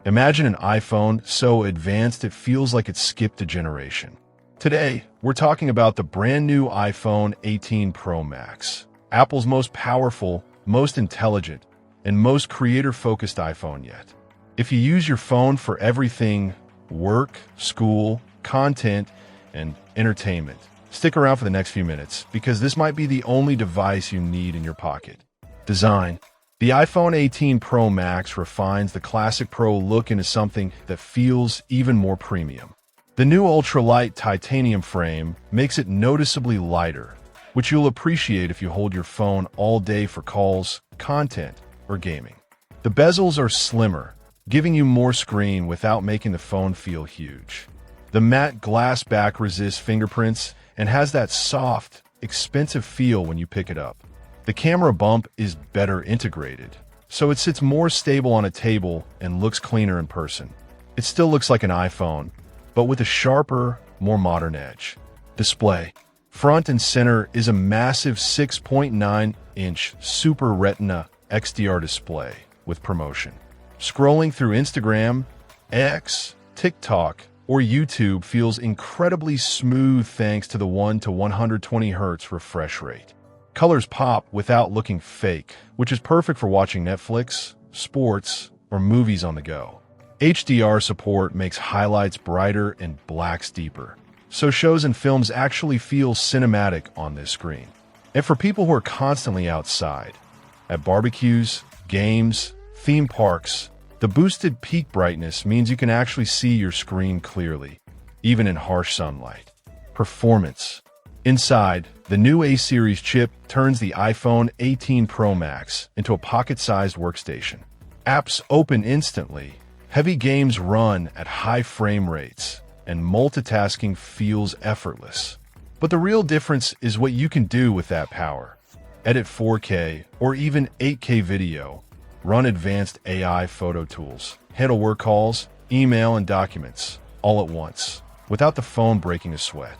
Imagine an iPhone so advanced it feels like it skipped a generation. Today, we're talking about the brand new iPhone 18 Pro Max, Apple's most powerful, most intelligent, and most creator-focused iPhone yet. If you use your phone for everything, work, school, content, and entertainment, stick around for the next few minutes because this might be the only device you need in your pocket. Design. The iPhone 18 Pro Max refines the classic Pro look into something that feels even more premium. The new ultra-light titanium frame makes it noticeably lighter, which you'll appreciate if you hold your phone all day for calls, content, or gaming. The bezels are slimmer, giving you more screen without making the phone feel huge. The matte glass back resists fingerprints and has that soft, expensive feel when you pick it up. The camera bump is better integrated, so it sits more stable on a table and looks cleaner in person. It still looks like an iPhone, but with a sharper, more modern edge. Display. Front and center is a massive 6.9-inch Super Retina XDR display with promotion. Scrolling through Instagram, X, TikTok, or YouTube feels incredibly smooth thanks to the 1 to 120 Hz refresh rate. Colors pop without looking fake, which is perfect for watching Netflix, sports, or movies on the go. HDR support makes highlights brighter and blacks deeper, so shows and films actually feel cinematic on this screen. And for people who are constantly outside, at barbecues, games, theme parks, the boosted peak brightness means you can actually see your screen clearly, even in harsh sunlight. Performance. Inside, the new A-series chip turns the iPhone 18 Pro Max into a pocket-sized workstation. Apps open instantly, heavy games run at high frame rates, and multitasking feels effortless. But the real difference is what you can do with that power. Edit 4K or even 8K video, run advanced AI photo tools, handle work calls, email, and documents all at once, without the phone breaking a sweat.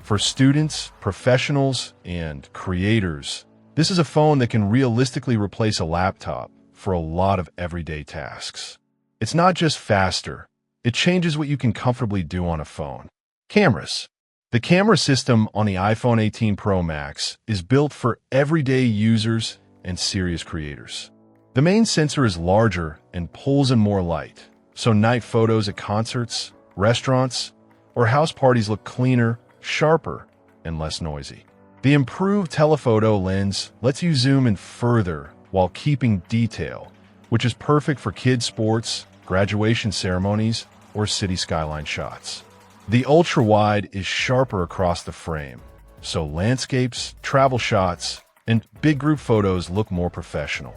For students, professionals, and creators, this is a phone that can realistically replace a laptop for a lot of everyday tasks. It's not just faster, it changes what you can comfortably do on a phone. Cameras. The camera system on the iPhone 18 Pro Max is built for everyday users and serious creators. The main sensor is larger and pulls in more light, so night photos at concerts, restaurants, or house parties look cleaner, sharper, and less noisy. The improved telephoto lens lets you zoom in further while keeping detail, which is perfect for kids' sports, graduation ceremonies, or city skyline shots. The ultra-wide is sharper across the frame, so landscapes, travel shots, and big group photos look more professional.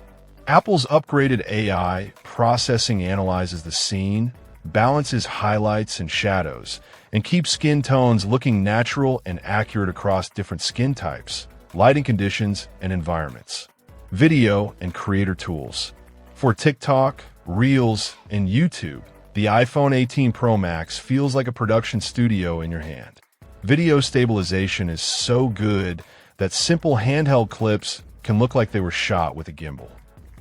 Apple's upgraded AI processing analyzes the scene, balances highlights and shadows, and keeps skin tones looking natural and accurate across different skin types, lighting conditions, and environments. Video and creator tools. For TikTok, Reels, and YouTube, the iPhone 18 Pro Max feels like a production studio in your hand. Video stabilization is so good that simple handheld clips can look like they were shot with a gimbal.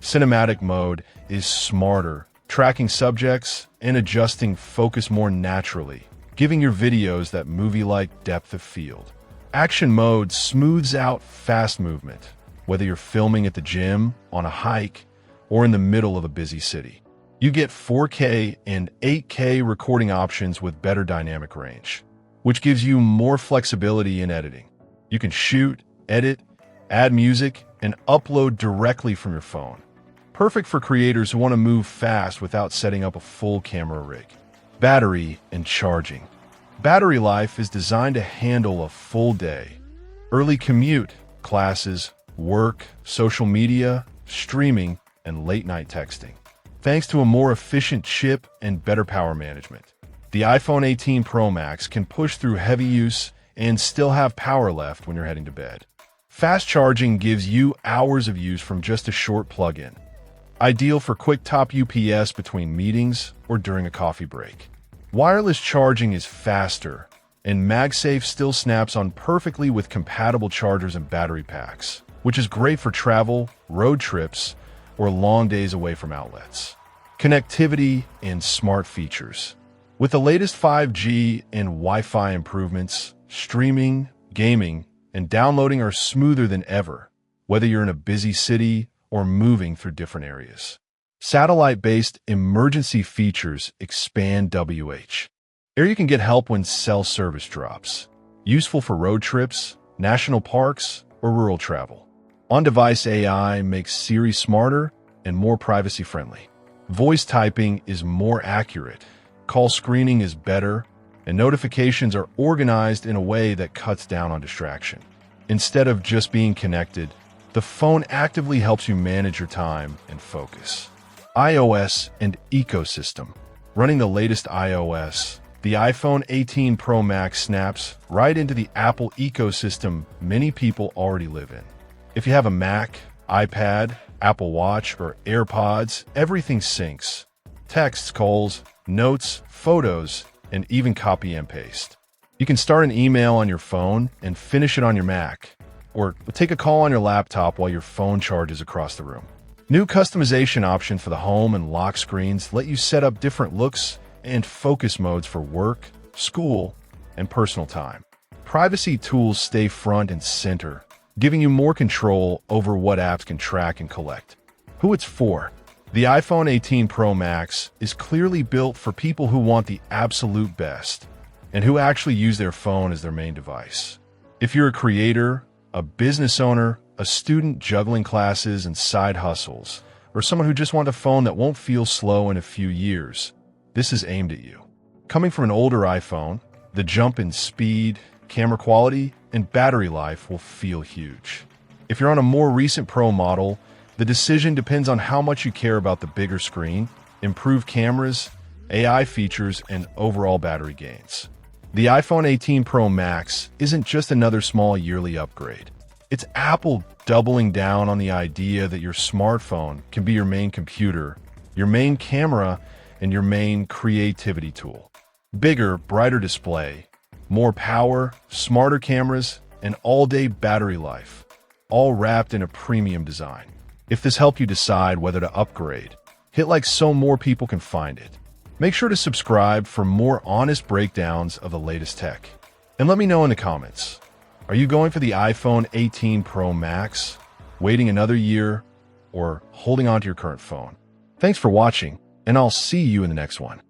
Cinematic mode is smarter, tracking subjects and adjusting focus more naturally, giving your videos that movie-like depth of field. Action mode smooths out fast movement, whether you're filming at the gym, on a hike, or in the middle of a busy city. You get 4K and 8K recording options with better dynamic range, which gives you more flexibility in editing. You can shoot, edit, add music, and upload directly from your phone. Perfect for creators who want to move fast without setting up a full camera rig. Battery and charging. Battery life is designed to handle a full day. Early commute, classes, work, social media, streaming, and late-night texting. Thanks to a more efficient chip and better power management, the iPhone 18 Pro Max can push through heavy use and still have power left when you're heading to bed. Fast charging gives you hours of use from just a short plug-in. Ideal for quick top UPS between meetings or during a coffee break. Wireless charging is faster, and MagSafe still snaps on perfectly with compatible chargers and battery packs, which is great for travel, road trips, or long days away from outlets. connectivity, and smart features. With the latest 5G and Wi-Fi improvements, streaming, gaming, and downloading are smoother than ever, whether you're in a busy city or moving through different areas. Satellite-based emergency features expand WH. Here you can get help when cell service drops. Useful for road trips, national parks, or rural travel. On-device AI makes Siri smarter and more privacy-friendly. Voice typing is more accurate. Call screening is better, and notifications are organized in a way that cuts down on distraction. Instead of just being connected, the phone actively helps you manage your time and focus. iOS and ecosystem. Running the latest iOS, the iPhone 18 Pro Max snaps right into the Apple ecosystem many people already live in. If you have a Mac, iPad, Apple Watch, or AirPods, everything syncs. Texts, calls, notes, photos, and even copy and paste. You can start an email on your phone and finish it on your Mac, or take a call on your laptop while your phone charges across the room. New customization options for the home and lock screens let you set up different looks and focus modes for work, school, and personal time. Privacy tools stay front and center, giving you more control over what apps can track and collect. Who it's for? The iPhone 18 Pro Max is clearly built for people who want the absolute best and who actually use their phone as their main device. If you're a creator, a business owner, a student juggling classes and side hustles, or someone who just wants a phone that won't feel slow in a few years, this is aimed at you. Coming from an older iPhone, the jump in speed, camera quality, and battery life will feel huge. If you're on a more recent Pro model, the decision depends on how much you care about the bigger screen, improved cameras, AI features, and overall battery gains. The iPhone 18 Pro Max isn't just another small yearly upgrade. It's Apple doubling down on the idea that your smartphone can be your main computer, your main camera, and your main creativity tool. Bigger, brighter display, more power, smarter cameras, and all-day battery life, all wrapped in a premium design. If this helped you decide whether to upgrade, hit like so more people can find it. Make sure to subscribe for more honest breakdowns of the latest tech. And let me know in the comments, are you going for the iPhone 18 Pro Max, waiting another year, or holding on to your current phone? Thanks for watching, and I'll see you in the next one.